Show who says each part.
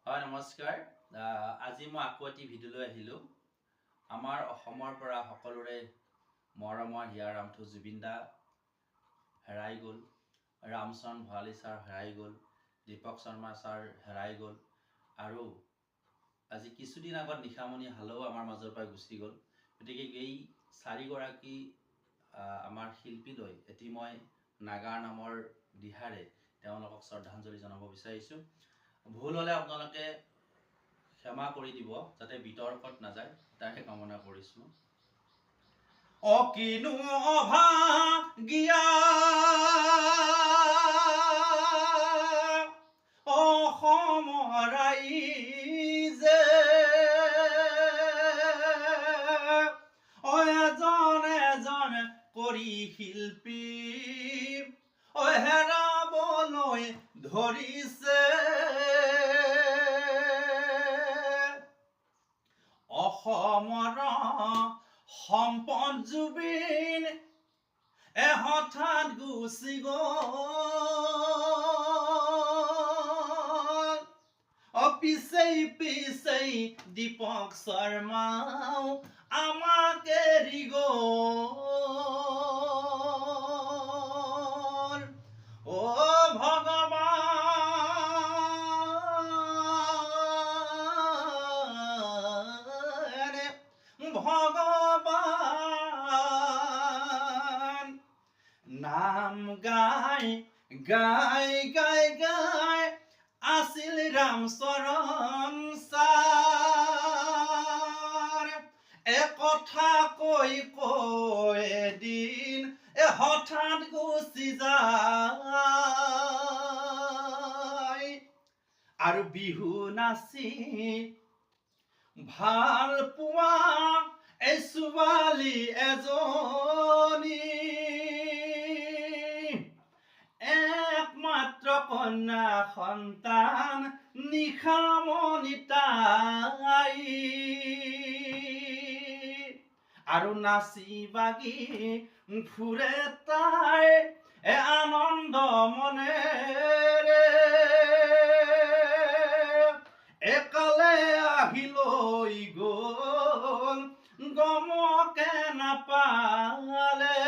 Speaker 1: হয় নমস্কাৰ। আজি মই আকৌ এটি ভিডিঅ'লৈ আহিলোঁ। আমাৰ অসমৰ পৰা সকলোৰে মৰমৰ হিয়াৰ ৰামঠু জুবিন দা হেৰাই গ'ল, ৰামচৰণ ভৰালী ছাৰ হেৰাই গ'ল, দীপক শৰ্মা ছাৰ হেৰাই গ'ল আৰু আজি কিছুদিন আগত নিশামণি হালেও আমাৰ মাজৰ পৰা গুচি গ'ল। গতিকে এই চাৰিগৰাকী আমাৰ শিল্পীলৈ এটি মই নাগাৰ নামৰ দিহাৰে তেওঁলোকক শ্ৰদ্ধাঞ্জলি জনাব বিচাৰিছোঁ। ভুল হ'লে আপোনালোকে ক্ষমা কৰি দিব, যাতে বিতৰ্কত নাযায় তাকে কামনা কৰিছোঁ। অকিনো অভাগিয়া অসমৰ ৰাইজে এজন এজন কৰি শিল্পী হেৰাবলৈ ধৰিছে। অসমৰ সম্পদ জুবিন হঠাৎ গুচি গ'ল। পিছেই পিছেই দীপক শৰ্মাও আমাক এৰি গ'ল। ভগৱান নাম গাই গাই গাই গাই আছিল ৰামচৰণ ছাৰ। কথা কৈ কৈ এদিন হঠাৎ গুচি যায়। আৰু বিহু নাচি ভাল পোৱা এই ছোৱালী এজনী একমাত্ৰ কন্যা সন্তান নিশামণি তাই। আৰু নাচি বাগি ফুৰে তাই আনন্দ মনেৰে। একালে আহি লৈ গ'ল গমকে নাপালে।